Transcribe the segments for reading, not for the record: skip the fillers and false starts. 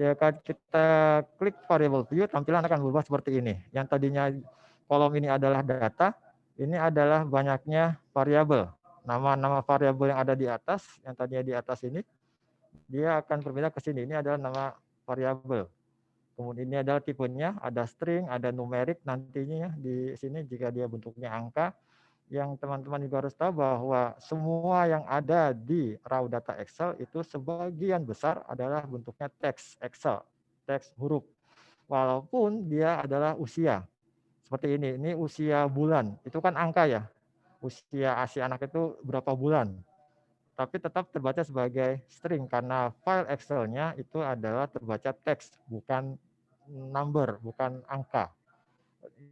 Jika kita klik variable view, tampilan akan berubah seperti ini. Yang tadinya kolom ini adalah data, ini adalah banyaknya variabel. Nama-nama variabel yang ada di atas, yang tadinya di atas ini, dia akan berbeda ke sini. Ini adalah nama variabel. Kemudian ini adalah tipenya, ada string, ada numerik nantinya di sini jika dia bentuknya angka. Yang teman-teman juga harus tahu bahwa semua yang ada di raw data Excel itu sebagian besar adalah bentuknya teks Excel, teks huruf. Walaupun dia adalah usia. Seperti ini usia bulan, itu kan angka ya. Usia si anak itu berapa bulan. Tapi tetap terbaca sebagai string karena file Excel-nya itu adalah terbaca teks, bukan number, bukan angka.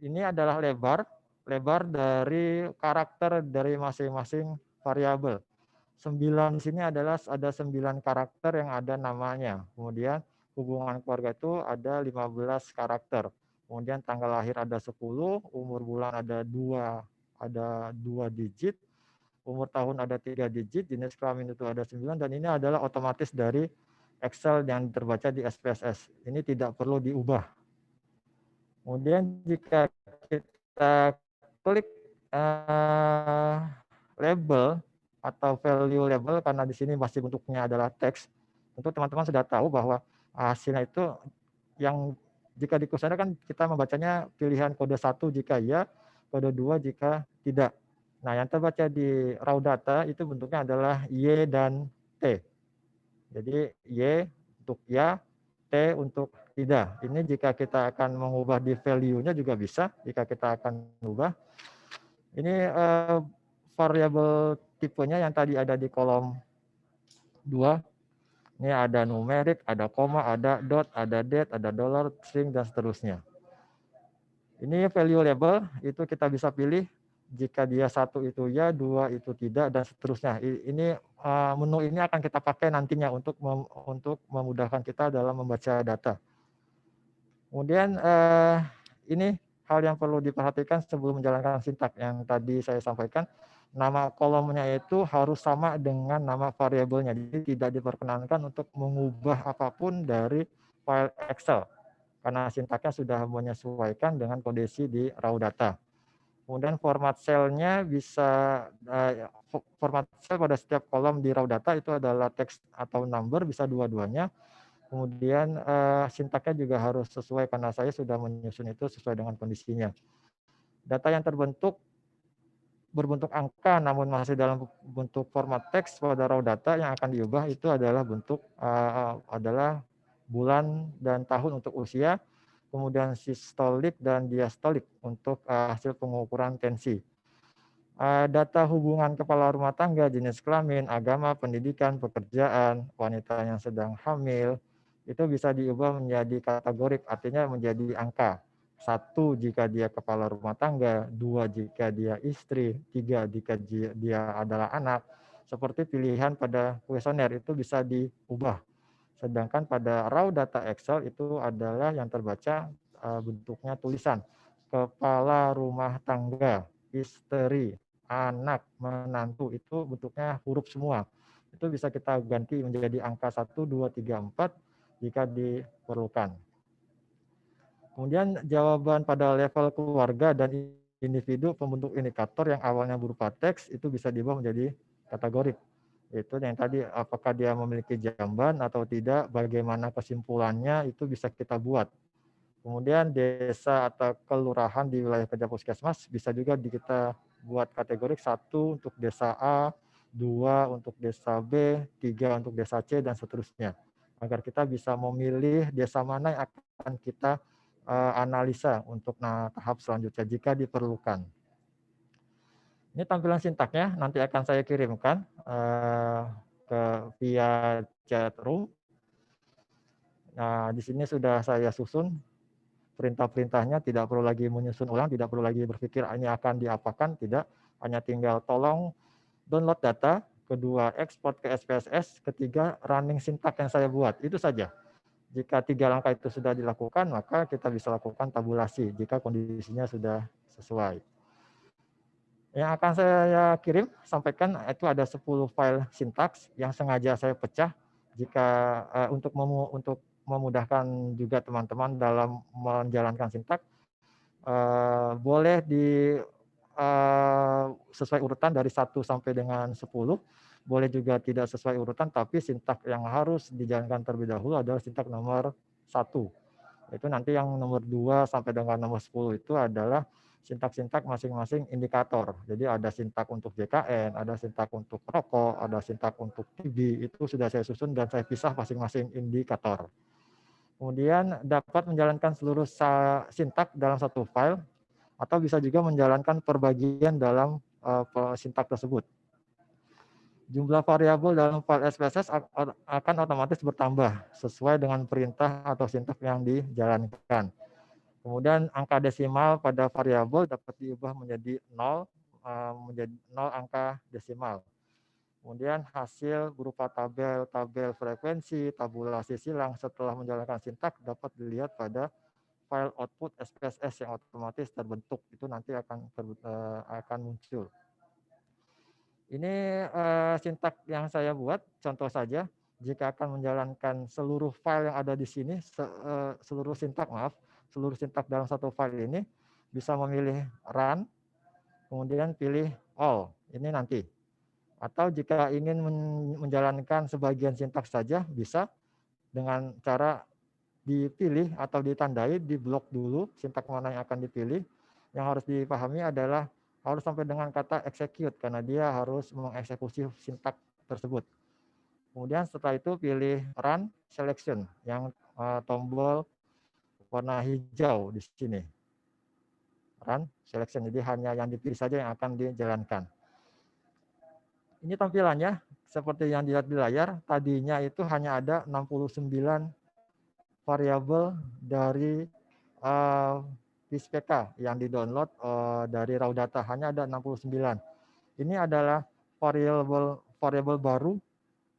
Ini adalah lebar dari karakter dari masing-masing variabel. 9 di sini adalah ada 9 karakter yang ada namanya. Kemudian hubungan keluarga itu ada 15 karakter. Kemudian tanggal lahir ada 10, umur bulan ada 2 digit, umur tahun ada 3 digit, jenis kelamin itu ada 9, dan ini adalah otomatis dari Excel yang terbaca di SPSS. Ini tidak perlu diubah. Kemudian jika kita klik label atau value label, karena di sini masih bentuknya adalah teks, tentu teman-teman sudah tahu bahwa hasilnya itu yang jika di kuesioner kan kita membacanya pilihan kode 1 jika iya, kode 2 jika tidak. Nah, yang terbaca di raw data itu bentuknya adalah Y dan T. Jadi Y untuk ya, T untuk tidak. Ini jika kita akan mengubah di value-nya juga bisa, jika kita akan mengubah. Ini variabel tipenya yang tadi ada di kolom 2. Ini ada numerik, ada koma, ada dot, ada date, ada dollar, string, dan seterusnya. Ini value label, itu kita bisa pilih jika dia 1 itu ya, 2 itu tidak, dan seterusnya. Ini menu ini akan kita pakai nantinya untuk memudahkan kita dalam membaca data. Kemudian ini hal yang perlu diperhatikan sebelum menjalankan sintak yang tadi saya sampaikan. Nama kolomnya itu harus sama dengan nama variabelnya. Jadi tidak diperkenankan untuk mengubah apapun dari file Excel karena sintaknya sudah menyesuaikan dengan kondisi di raw data. Kemudian format cell-nya bisa format cell pada setiap kolom di raw data itu adalah teks atau number, bisa dua-duanya. Kemudian sintaknya juga harus sesuai karena saya sudah menyusun itu sesuai dengan kondisinya. Data yang berbentuk angka namun masih dalam bentuk format teks pada raw data yang akan diubah itu adalah bentuk adalah bulan dan tahun untuk usia, kemudian sistolik dan diastolik untuk hasil pengukuran tensi. Data hubungan kepala rumah tangga, jenis kelamin, agama, pendidikan, pekerjaan, wanita yang sedang hamil, itu bisa diubah menjadi kategorik, artinya menjadi angka. 1 jika dia kepala rumah tangga, 2 jika dia istri, 3 jika dia adalah anak. Seperti pilihan pada kuesioner itu bisa diubah. Sedangkan pada raw data Excel itu adalah yang terbaca bentuknya tulisan. Kepala rumah tangga, istri, anak, menantu, itu bentuknya huruf semua. Itu bisa kita ganti menjadi angka 1, 2, 3, 4 jika diperlukan. Kemudian jawaban pada level keluarga dan individu pembentuk indikator yang awalnya berupa teks itu bisa diubah menjadi kategorik. Itu yang tadi apakah dia memiliki jamban atau tidak, bagaimana kesimpulannya itu bisa kita buat. Kemudian desa atau kelurahan di wilayah kerja puskesmas bisa juga kita buat kategorik 1 untuk desa A, 2 untuk desa B, 3 untuk desa C, dan seterusnya. Agar kita bisa memilih desa mana yang akan kita analisa untuk tahap selanjutnya jika diperlukan. Ini tampilan sintaknya nanti akan saya kirimkan via chat room. Nah, di sini sudah saya susun perintah-perintahnya, tidak perlu lagi menyusun ulang, tidak perlu lagi berpikir ini akan diapakan, tidak. Hanya tinggal tolong download data, kedua ekspor ke SPSS, ketiga running sintak yang saya buat, itu saja. Jika 3 langkah itu sudah dilakukan, maka kita bisa lakukan tabulasi jika kondisinya sudah sesuai. Yang akan saya kirim, sampaikan itu ada 10 file sintaks yang sengaja saya pecah jika untuk memudahkan juga teman-teman dalam menjalankan sintak, boleh sesuai urutan dari 1 sampai dengan 10, boleh juga tidak sesuai urutan, tapi sintak yang harus dijalankan terlebih dahulu adalah sintak nomor 1. Itu nanti yang nomor 2 sampai dengan nomor 10 itu adalah sintak-sintak masing-masing indikator. Jadi ada sintak untuk JKN, ada sintak untuk rokok, ada sintak untuk TB, itu sudah saya susun dan saya pisah masing-masing indikator. Kemudian dapat menjalankan seluruh sintak dalam satu file, atau bisa juga menjalankan perbagian dalam sintak tersebut. Jumlah variabel dalam file SPSS akan otomatis bertambah sesuai dengan perintah atau sintak yang dijalankan. Kemudian angka desimal pada variabel dapat diubah menjadi 0, menjadi 0 angka desimal. Kemudian hasil berupa tabel frekuensi, tabulasi silang setelah menjalankan sintak dapat dilihat pada file output SPSS yang otomatis terbentuk. Itu nanti akan muncul. Ini sintak yang saya buat, contoh saja. Jika akan menjalankan seluruh file yang ada di sini, seluruh sintak dalam satu file ini, bisa memilih run, kemudian pilih all. Ini nanti. Atau jika ingin menjalankan sebagian sintak saja, bisa dengan cara dipilih atau ditandai di blok dulu sintak mana yang akan dipilih. Yang harus dipahami adalah harus sampai dengan kata execute karena dia harus mengeksekusi sintak tersebut. Kemudian setelah itu pilih run selection yang tombol warna hijau di sini. Run selection, jadi hanya yang dipilih saja yang akan dijalankan. Ini tampilannya seperti yang dilihat di layar. Tadinya itu hanya ada 69 variabel dari PISPK yang di-download dari raw data, hanya ada 69. Ini adalah variabel baru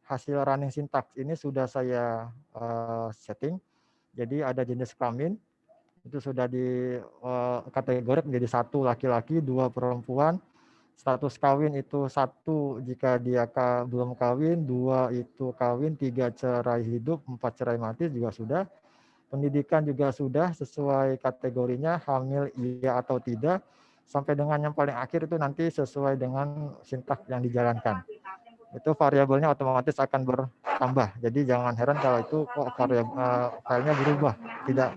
hasil running syntax. Ini sudah saya setting. Jadi ada jenis kelamin, itu sudah di kategori menjadi 1 laki-laki, 2 perempuan. Status kawin itu 1 jika dia belum kawin, 2 itu kawin, 3 cerai hidup, 4 cerai mati juga sudah. Pendidikan juga sudah sesuai kategorinya, hamil iya atau tidak, sampai dengan yang paling akhir itu nanti sesuai dengan sintak yang dijalankan. Itu variabelnya otomatis akan bertambah. Jadi jangan heran kalau itu kok filenya berubah. Tidak.